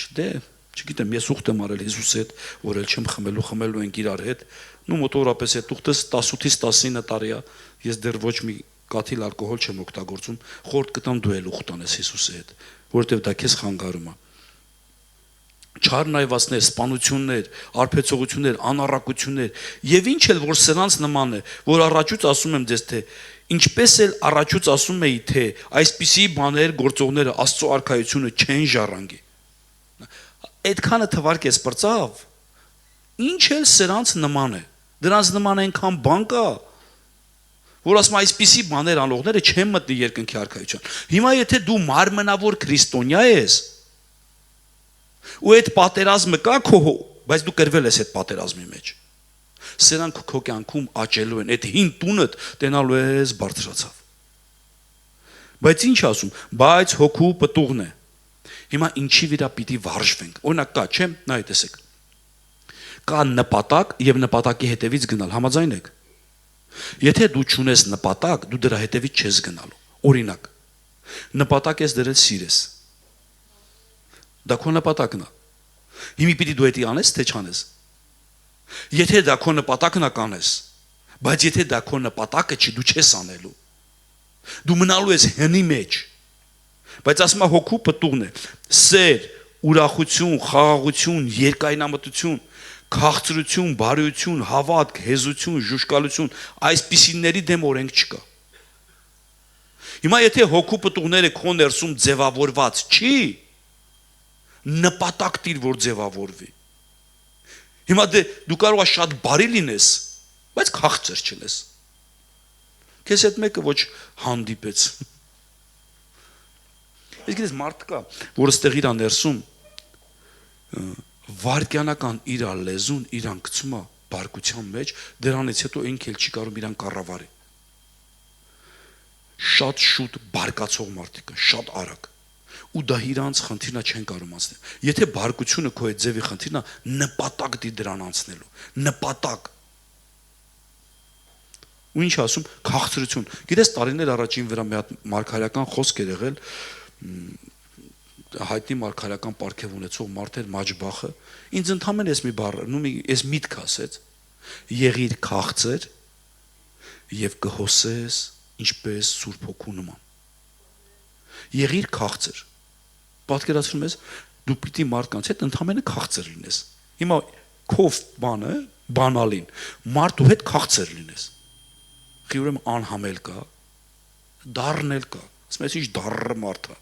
չգիտեմ, ես ուխտ եմ արել Հիսուսի հետ, որ էլ չեմ խմելու ենք իրար հետ։ Նու մոտորապես այդ ուխտս 18-ից 19 տարի է, ես դեռ ոչ մի կաթիլ ալկոհոլ չեմ օգտագործում, խորտ կտամ դու էլ ուխտ անես Հիսուսի հետ, որովհետև դա քեզ խանգարում է։ Չար նայվածքներ, սպանություններ, արբեցողություններ, անառակություններ, եւ ինչ էլ որ սրանց նման է, որ առաջուց ասում եմ ձեզ թե ինչպես էլ առաջուց ասում էի թե այսպիսի բաներ գործողները Աստծո արքայությունը չեն ժառանգի։ Այդքանը թվարկես բրծավ, ինչ էլ սրանց նման է, դրանց նման այնքան բան կա, որ ասում այսպիսի բաներ անողները չեն մտնի երկնքի արքայության։ Հիմա եթե դու մարմնավոր քրիստոնյա ես, ու այդ պատերազմը կա քո, բայց դու կրվել ես այդ պատերազմի մեջ, սրանք քո կյանքում աճելու են, այդ հին տունդ տենալու ես բարձրացավ։ Բայց ինչ ասում, բայց հոգու պտուղն է։ Հիմա ինչի վրա պիտի վարժվենք։ Օրինակ կա, չէ՞, նայ տեսեք։ Կա նպատակ եւ նպատակի հետևից գնալ, համաձայն եք։ Եթե դու չունես նպատակ, դու դրա հետևից չես գնալու։ Օրինակ, նպատակ ես դրել սիրես։ Դա քո նպատակն է։ Հիմա պիտի դու դա անես, թե չանես։ Եթե դա քո նպատակն է կանես, բայց եթե դա քո նպատակը չի, դու չես անելու։ Դու մնալու ես հնի մեջ։ Բայց ասում է հոգու պտուղն է, սեր, ուրախություն, խաղաղություն, երկայնամտություն, քաղցրություն, բարություն, հավատք, հեզություն, ժուշկալություն, այսպիսիների դեմ օրենք չկա։ Հիմա եթե հոգու պտուղները քո ներսում ձևավորված չի, նպատակ տիր որ ձևավորվի։ Հիմա դու կարող ես շատ բարի լինես, բայց քաղցր չլես։ Քեզ այդ մեկը ոչ հանդիպեց։ Ես գիտես մարդ կա, որ ստեղ իրա ներսում վարկյանական իր լեզուն իրան գցում է բարկության մեջ, դրանից հետո ինք էլ չի կարող իրան կառավարի։ շատ շուտ բարկացող մարդիկ են, շատ արագ։ Ու դա իրանց խնդիրնա չեն կարող անցնել։ Եթե բարկությունը քո այդ ձևի խնդիրնա, նպատակ դի դրան անցնելու, նպատակ։ Ու ինչ ասում, քաղցրություն։ Գիտես, տարիներ առաջին վրա մի հատ մարգարեական խոսք էր եղել, հայտնի մարգարեական պարգև ունեցող մարդ էր Մաջբախը, ինձ ընդհանրապես էս մի բառ, էս միտք ասեց, եղիր քաղցր եւ կհոսես ինչպես Սուրբ Հոգու նման։ Եղիր քաղցր։ Պատկերացնում ես, դու պիտի մարդկանց հետ ընդհանրապես քաղցր լինես։ Հիմա քով բանը, բանալին, մարդու հետ քաղցր լինես։ Ուրեմն անհամել կա, դառնել կա։ Ասում ես, ինչ դառը մարդ է։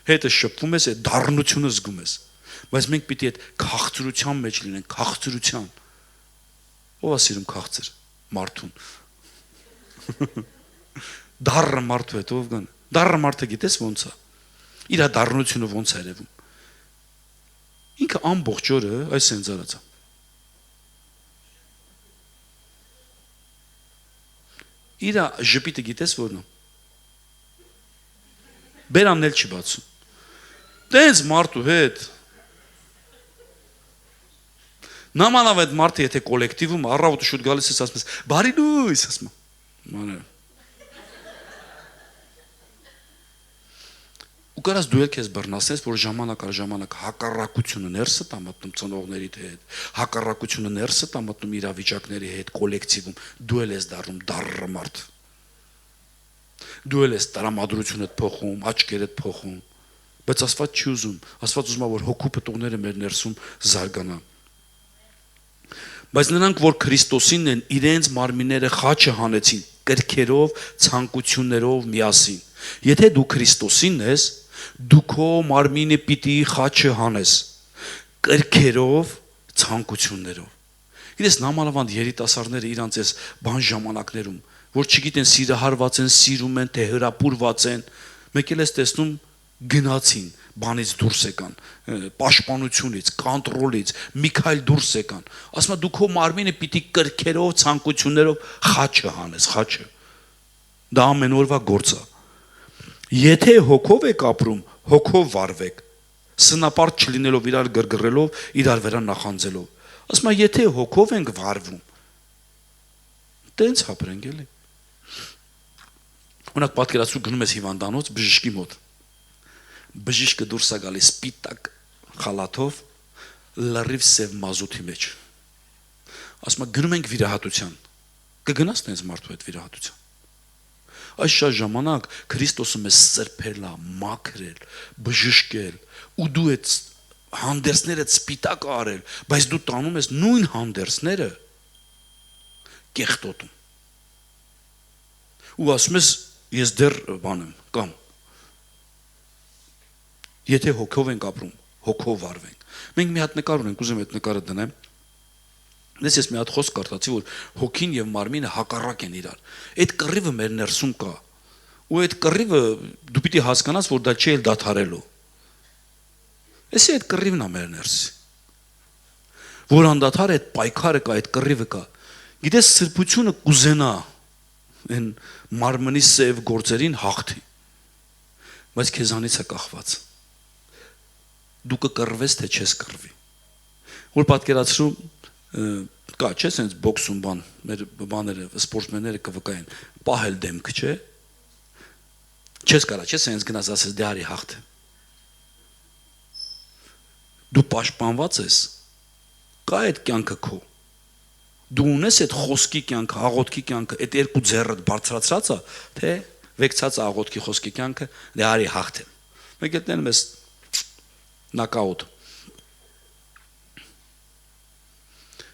Հետը շփվում ես, այդ դառնությունը զգում ես։ Բայց մենք պիտի այդ քաղցրության մեջ լինենք, քաղցրության։ Ո՞վ է սիրում քաղցր մարդուն։ Դառը մարդու հետ ով գան։ Դառը մարդը գիտես ոնց է։ Իր դառնությունը ոնց է երևում։ Ինքը ամբողջ օրը այս sense արած է։ Իր ժպիտը գիտես որն է։ Բերանն էլ չի բացում։ Տենց մարդու հետ նամանավ այդ մարդը եթե կոլեկտիվում առավոտը շուտ գալիս ես ասում ես բարի լույս ասում մանե ու կարաս դու էլ քեզ բռնասես որ ժամանակ առ ժամանակ հակառակությունը ներսը տա մտնում ծնողներիդ հետ հակառակությունը ներսը տա մտնում իրավիճակների հետ կոլեկտիվում դու էլ ես դառնում դառը մարդ դու էլ ես տրամադրությունդ փոխում աչքերդ փոխում բայց Աստված չի ուզում Աստված ուզում է որ հոգու պտուղները մեր ներսում զարգանան Բայց նրանք, որ Քրիստոսինն են, իրենց մարմինները խաչը հանեցին, կրքերով, ցանկություններով միասին։ Եթե դու Քրիստոսինն ես, դու քո մարմինը պիտի խաչը հանես, կրքերով, ցանկություններով։ Գիտես, նամանավանդ երիտասարդները իրանց այս բան ժամանակներում, որ չգիտեն սիրահարված են, սիրում են, թե հրապուրված են, մեկ էլ ես տեսնում գնացին, բանից դուրս եկան, պաշտպանությունից, կոնտրոլից, մի քայլ դուրս եկան։ Ասում եմ դու քո մարմինը պիտի կրքերով, ցանկություններով խաչը հանես, խաչը։ Դա ամեն օրվա գործ է։ Եթե հոգով եք ապրում, հոգով վարվեք, սնապարտ չլինելով իրար գրգռելով, իրար վրա նախանձելով։ Ասում եմ եթե հոգով ենք վարվում, տենց ապրենք էլի։ Օրինակ պատկերացրու գնում ես հիվանդանոց բժշկի մոտ։ Բժիշկը դուրս է գալիս սպիտակ խալաթով լրիվ սև մազութի մեջ ասում է գնում ենք վիրահատության կգնաս տենց մարդու հետ վիրահատության այս շատ ժամանակ Քրիստոսը մեզ սրբել է մաքրել բժշկել ու դու այդ հանդերձները սպիտակ արել բայց դու տանում ես նույն հանդերձները կեղտոտում ու ասում ես ես դեռ բան եմ կամ Եթե հոգով ենք ապրում, հոգով վարվենք։ Մենք մի հատ նկար ունենք, ուզում եմ այդ նկարը դնեմ։ Ես մի հատ խոսք կարդացի, որ հոգին եւ մարմինը հակառակ են իրար։ Այդ կռիվը մեր ներսում կա։ Ու այդ կռիվը դու պիտի հասկանաս, որ դա չի էլ դադարելու։ Էսի այդ կռիվն է մեր ներսի։ Որ անդադար այդ պայքարը կա, այդ կռիվը կա։ Գիտես, սրբությունը կուզենա այն մարմնի սև գործերին հաղթի։ Բայց քեզանից է կախված։ Դու կկռվես թե չես կռվի որ պատկերացրու կա չէ sense բոքսում բան մեր բաները սպորտսմենները կվկային պահել դեմքը չէ չես կարա չէ sense գնաս ասես դե արի հաղթ դու պաշտպանված ես կա այդ կյանքը քո դու ունես այդ խոսքի կյանքը աղոթքի կյանքը այդ երկու ձեռդ բարձրացած է թե վեկցած աղոթքի խոսքի կյանքը դե արի հաղթ մեկ էլ տենում ես Նակաուտ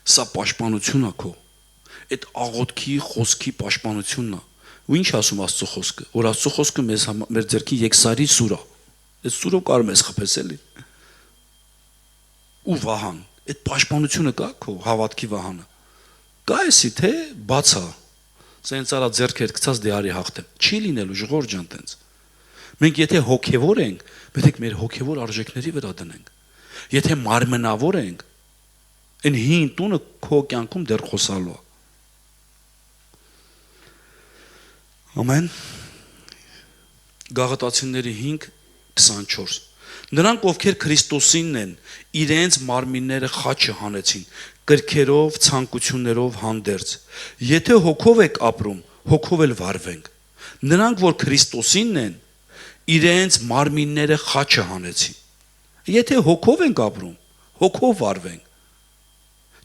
Սա պաշտպանությունն է քո Այդ աղոթքի խոսքի պաշտպանությունն է Ու ինչ ասում Աստծո խոսքը որ Աստծո խոսքը մեր ձեռքի եկսարի սուր է Այդ սուրով կարող ես խփես էլի Ու վահան Այդ պաշտպանությունը կա քո հավատքի վահանը Կա էսի թե բաց է Սենց արա ձեռքեր գցած դե արի հաղթեմ Չի լինելու ժողովուրդ ջան տենց Մենք եթե հոգևոր ենք, պետք է մեր հոգևոր արժեքների վրա դնենք։ Եթե մարմնավոր ենք, այն հին տունը քո կյանքում դեռ խոսալու է։ Ամեն։ Գաղատացիների 5:24 Նրանք, ովքեր Քրիստոսինն են, իրենց մարմինները խաչը հանեցին, կրքերով, ցանկություններով հանդերձ։ Եթե հոգով եք ապրում, հոգով էլ վարվենք։ Նրանք, որ Քրիստոսինն են, իրենց մարմինները խաչը հանեցին։ Եթե հոգով ենք ապրում, հոգով վարվենք։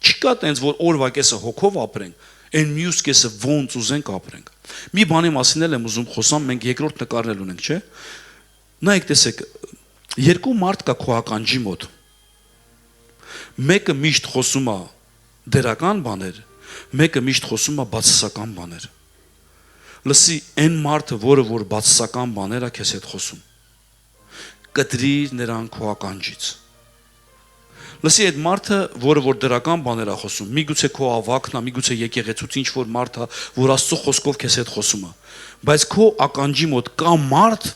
Չկա տենց, որ օրվա կեսը հոգով ապրենք, այն մյուս կեսը ոնց ուզենք ապրենք։ Մի բանի մասին էլ եմ ուզում խոսամ, մենք երկրորդ նկարն ունենք, չէ՞։ Նայեք, տեսեք, երկու մարդ կա քո ականջի մոտ։ Մեկը միշտ խոսում է դերական բաներ, մեկը միշտ խոսում է բացասական բաներ։ Լսի, այն մարդը, որը որ բացասական բաներ է քեզ հետ խոսում, կտրիր նրան քո ականջից։ Լսի, այդ մարդը, որը որ դրական բաներ է խոսում, միգուցե քո ավակն է, միգուցե եկեղեցուց ինչ որ մարդ է, որ Աստծո խոսքով քեզ հետ խոսում է, բայց քո ականջի մոտ կա մարդ,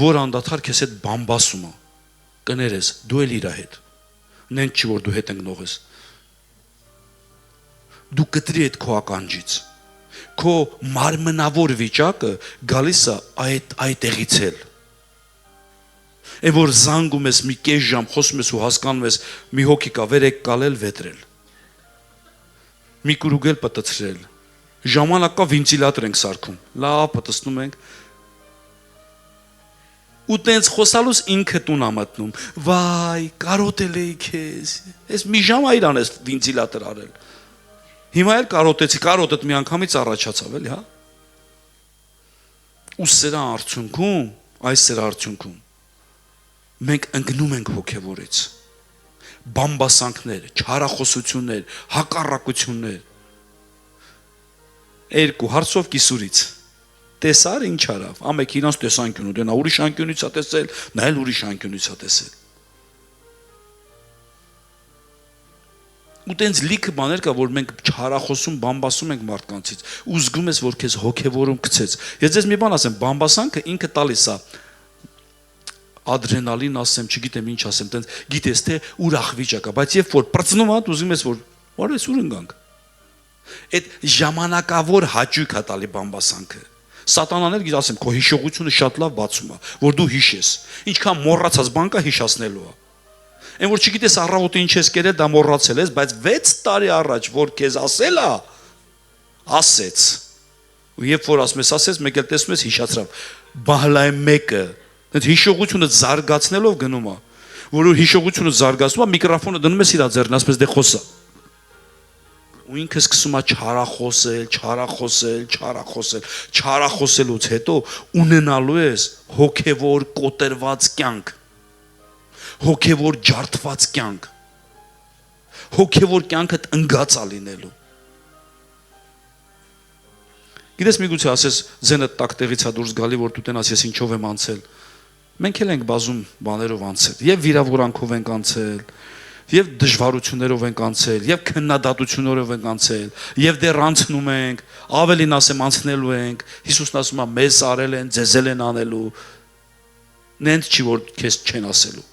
որ անդադար քեզ հետ բամբասում է, կներես, դու էլ իր հետ, նենց չի որ դու հետ ընկնող ես, դու կտրի այդ քո ականջից, քո մարմնավոր վիճակը գալիս է այդ տեղից էլ, Այն որ զանգում ես մի կես ժամ, խոսում ես ու հասկանում ես մի հոգի կա վեր եք կալել վետրել, մի կուրուգել պտցրել, ժամանակ կա վինտիլատոր ենք սարքում, լավ պտցնում ենք, ու տենց խոսալուց ինքը տուն ա մտնում, վայ, կարոտել էի քեզ, ես մի ժամ այր անես վինտիլատոր արել, հիմա էլ կարոտեցի, կարոտդ մի անգամից առաջացավ էլի, հա, ու սրա արդյունքում, այս սրա արդյունքում, մենք ընկնում ենք հոգևորից, բամբասանքներ, չարախոսություններ, հակառակություններ, երկու հարցով կիսուրից, տեսար ինչ արավ, ամեկ իրանց տեսանկյունու, դե նա ուրիշ անկյունից ա տեսել, նա էլ ուրիշ անկյունից ա տեսել, ու տենց լիքը բաներ կա, որ մենք չարախոսում, բամբասում ենք մարդկանցից, ու զգում ես, որ քեզ հոգևորում գցեց, ես ձեզ մի բան ասեմ, բամբասանքը ինքը տալիս է, ադրենալին ասեմ, չգիտեմ ինչ ասեմ, տենց գիտես թե ուրախ վիճակ է, բայց երբ որ պրծնում է, ուզում ես որ ես ուր ընկանք։ Այդ ժամանակավոր հաճույք է տալի բամբասանքը։ Սատանան էլ ասեմ, քո հիշողությունը շատ լավ բացում է, որ դու հիշես։ Ինչքան մոռացած բան կա հիշացնելու է։ Այն որ չգիտես առավոտը ինչ ես կերել, դա մոռացել ես, բայց 6 տարի առաջ որ քեզ ասել է, ասեց։ Ու երբ որ ասում ես ասեց, մեկ էլ տեսնում ես հիշացրավ։ Բահլայ մեկը Այդ հիշողությունը զարգացնելով գնում է, որ հիշողությունը զարգացնում է, միկրոֆոնը դնում ես իր ձեռին, ասում ես դե խոսա։ Ու ինքը սկսում է չարախոսելուց հետո ունենալու ես հոգևոր կոտրված կյանք, հոգևոր ջարդված կյանք, հոգևոր կյանքդ ընկած է լինելու։ Գիտես միգուցե ասես ձենդ տակ տեղից է դուրս գալի, որ դու տենաս ես ինչով եմ անցել։ Մենք էլ ենք բազում բաներով անցել, եւ վիրավորանքով ենք անցել, եւ դժվարություններով ենք անցել, եւ քննադատություններով ենք անցել, եւ դեռ անցնում ենք, ավելին ասեմ անցնելու ենք, Հիսուսն ասում է մեզ արել են, ձեզել են անելու, նենց չի որ քեզ չեն ասելու։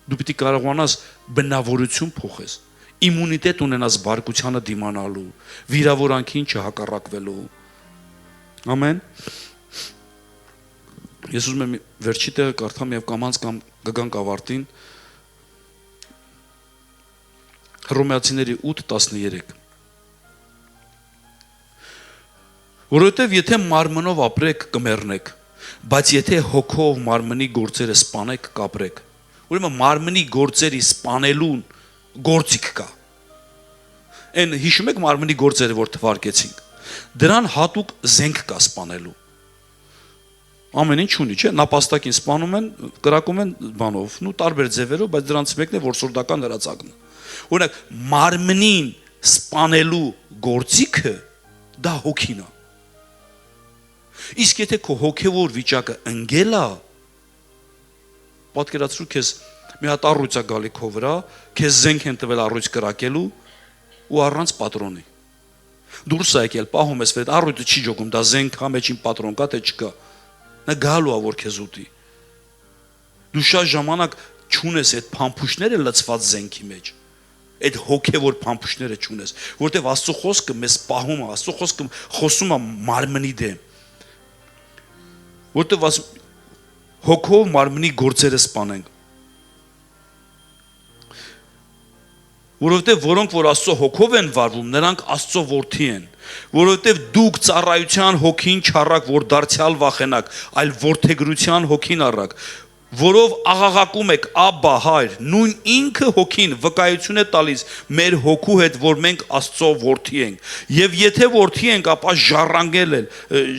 Դու պիտի կարողանաս բնավորություն փոխես, իմունիտետ ունենաս բարկությանը դիմանալու, վիրավորանքին չհակառակվելու։ Ամեն։ Ես ուզում եմ վերջի տեղը կարդամ եւ կամանց կամ գգանք ավարտին Հռոմեացիների 8:13 Որովհետեւ եթե մարմնով ապրեք կմեռնեք, բայց եթե հոգով մարմնի գործերը սպանեք կապրեք։ Ուրեմն մարմնի գործերի սպանելուն գործիք կա։ Այն հիշում եք մարմնի գործերը որ թվարկեցինք։ Դրան հատուկ զենք կա սպանելու։ Ամեն ինչ ունի, չէ՞, նապաստակին սպանում են, կրակում են բանով, նու տարբեր ձևերով, բայց դրանց մեկն է որ սորդական հրացակն է։ Օրինակ մարմնին սպանելու գործիքը դա հոգին է։ Իսկ եթե քո հոգևոր վիճակը ընկել է, պատկերացրու քեզ մի հատ առույց է գալի քո վրա, քեզ զենք են տվել առույց կրակելու ու առանց պատրոնի։ Դուրս է եկել, պահում ես վեր, առույցը չի ջոգում, դա զենք հա մեջին պատրոն կա թե չկա։ Նա գալու է որ քեզ ուտի։ Դու շատ ժամանակ չունես այդ փամփուշտները լցված զենքի մեջ։ Այդ հոգևոր փամփուշտները չունես, որտեվ Աստծո խոսքը մեզ պահում է, Աստծո խոսքը խոսում է մարմնի դեմ։ որտեվ հոգով մարմնի գործերը սպանենք։ Որովհետև որոնք որ Աստծո հոգով են վարվում, նրանք Աստծո որդի են, որովհետև դուք ծառայության հոգին չառաք, որ դարձյալ վախենաք, այլ որդեգրության հոգին առաք, որով աղաղակում եք Աբբա Հայր, նույն ինքը հոգին վկայություն է տալիս մեր հոգու հետ, որ մենք Աստծո որդի ենք, եւ եթե որդի ենք, ապա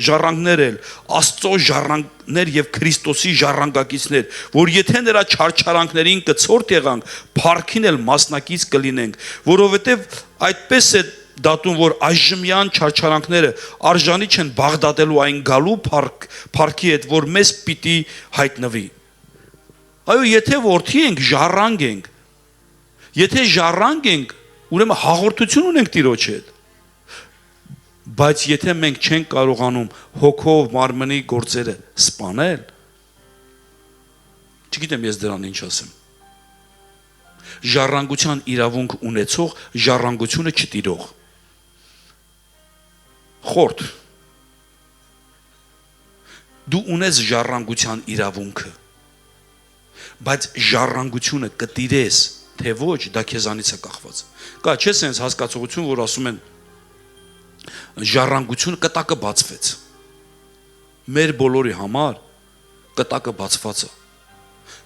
ժառանգներ էլ, Աստծո ժառանգներ եւ Քրիստոսի ժառանգակիցներ, որ եթե նրա չարչարանքներին կցորդ եղանք, փառքին էլ մասնակից կլինենք, որովհետեւ այդպես է դատում, որ այժմյան չարչարանքները արժանի չեն Բաղդադելու այն գալու փառքի հետ, որ մեզ պիտի հայտնվի։ Այո, եթե որդի ենք, ժառանգ ենք։ Եթե ժառանգ ենք, ուրեմն հաղորդություն ունենք Տիրոջ հետ։ Բայց եթե մենք չենք կարողանում հոգով մարմնի գործերը սպանել, չգիտեմ ես դրան ինչ ասեմ։ Ժառանգության իրավունք ունեցող, ժառանգությունը չտիրող։ Խորտ։ Դու ունես ժառանգության իրավունքը, բայց ժառանգությունը կտիրես, թե ոչ, դա քեզանից է կախված։ Կա չէ՞ սենց հասկացողություն, որ ասում են ժառանգությունը կտակը բացվեց։ Մեր բոլորի համար կտակը բացված է։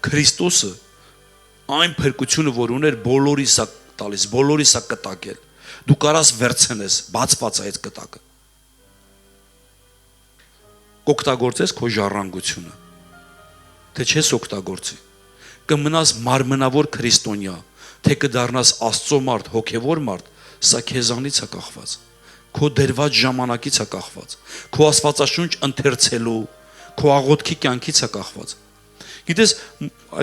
Քրիստոսը այն փրկությունը, որ ուներ, բոլորիս է տալիս, բոլորիս է կտակել։ Դու կարաս վերցնես, բացված է այդ կտակը։ Կօգտագործես քո ժառանգությունը։ Թե չես օգտագործի, կմնաս մարմնավոր քրիստոնյա, թե կդառնաս Աստծո մարդ, հոգևոր մարդ, սա քեզանից է կախված։ Քո դերված ժամանակից է կախված, քո Աստվածաշունչ ընթերցելու, քո աղոթքի կյանքից է կախված։ Գիտես,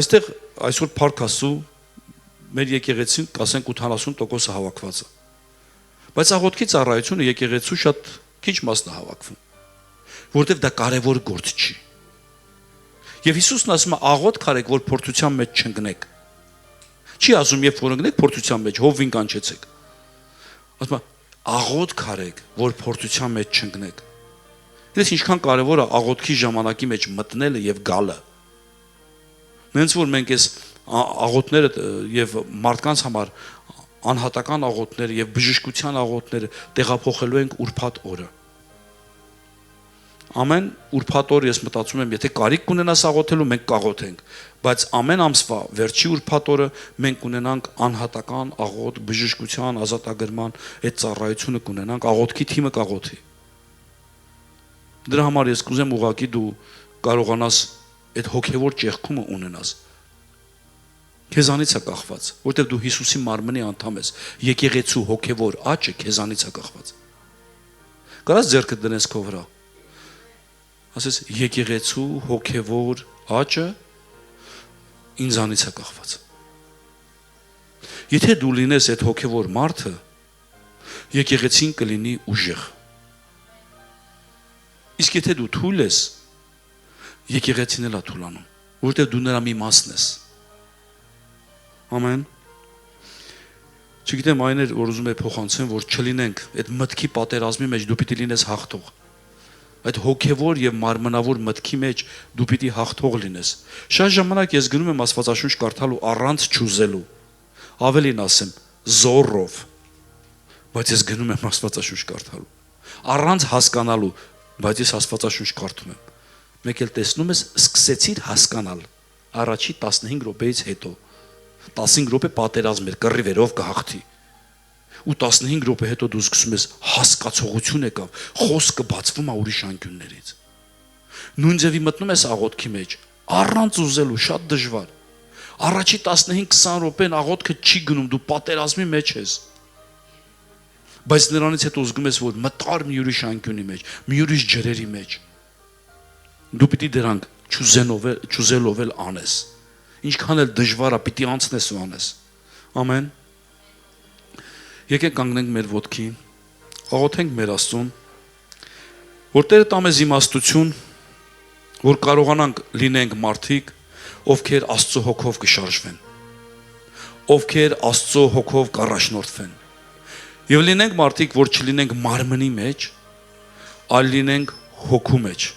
այստեղ այսօր Փառք Աստծո մեր եկեղեցին, ասենք 80% հավաքված է։ Բայց աղոթքի ծառայությունը եկեղեցու շատ քիչ մասն է հավաքվում, որովհետև դա կարևոր գործ չի։ Եվ Հիսուսն ասում է աղոթք արեք, որ փորձության մեջ չընկնեք։ Չի ասում, երբ որ ընկնեք փորձության մեջ, հովվին կանչեցեք։ Ասում է աղոթք արեք, որ փորձության մեջ չընկնեք։ Դες ինչքան կարևոր է աղոթքի ժամանակի մեջ մտնելը եւ գալը։ Նենց որ մենք այս աղոթները եւ մարդկանց համար անհատական աղոթները եւ բժշկության աղոթները տեղափոխելու ենք ուրբաթ օրը։ Ամեն ուրբաթ օր ես մտածում եմ, եթե կարիք կունենաս աղոթելու, մենք կաղոթենք, բայց ամեն ամսվա վերջի ուրբաթ օրը մենք կունենանք անհատական աղոթ, բժշկության, ազատագրման այդ ծառայությունը կունենանք, աղոթքի թիմը կաղոթի։ Դրա համար ես կուզեմ ուղղակի դու կարողանաս այդ հոգևոր ճեղքումը ունենաս։ Քեզանից է կախված, որտեղ դու Հիսուսի մարմնի անդամ ես, եկեղեցու հոգևոր աճը քեզանից է կախված։ Կարաս ձեռքդ դնես քո վրա։ Ասես եկեղեցու հոգևոր աճը ինձանից է կախված։ Եթե դու լինես այդ հոգևոր մարդը, եկեղեցին կլինի ուժեղ։ Իսկ եթե դու թույլ ես, եկեղեցին էլ է թուլանում, որտեղ դու նրա մի մասն ես։ Ամեն։ Չգիտեմ այն էր, որ ուզում եմ փոխանցեմ, որ չլինենք այդ մտքի պատերազմի մեջ դու պիտի լինես հաղթող։ Այդ հոգևոր եւ մարմնավոր մտքի մեջ դու պիտի հաղթող լինես։ Շատ ժամանակ ես գնում եմ Աստվածաշունչ կարդալու առանց ճուզելու, ավելին ասեմ, զորով, բայց ես գնում եմ Աստվածաշունչ կարդալու, առանց հասկանալու, բայց ես Աստվածաշունչ կարդում եմ։ Մեկ էլ տեսնում ես, սկսեցիր հասկանալ առաջի 15 րոպեից հետո, 15 րոպե պատերազմ էր, կռիվերով կհաղթի։ Ու 15 րոպե հետո դու սկսում ես հասկացողություն եկավ, խոսքը բացվում է ուրիշ անկյուններից։ Նույն ձևի մտնում ես աղոթքի մեջ, առանց ուզելու, շատ դժվար։ Առաջի 15-20 րոպեն աղոթքը չի գնում, դու պատերազմի մեջ ես։ Բայց նրանից հետո զգում ես, որ մտար մի ուրիշ անկյունի մեջ, մի ուրիշ ջրերի մեջ։ Դու պիտի դրանք ճուզելով էլ անես։ Ինչքան էլ դժվար է, պիտի անցնես ու անես։ Ամեն։ Եկեք կանգնենք մեր ոտքին, աղոթենք մեր Աստծուն, որ Տերը տա մեզ իմաստություն, որ կարողանանք լինենք մարդիկ, ովքեր Աստծո հոգով կշարժվեն, ովքեր Աստծո հոգով կառաջնորդվեն, եւ լինենք մարդիկ, որ չլինենք մարմնի մեջ, այլ լինենք հոգու մեջ,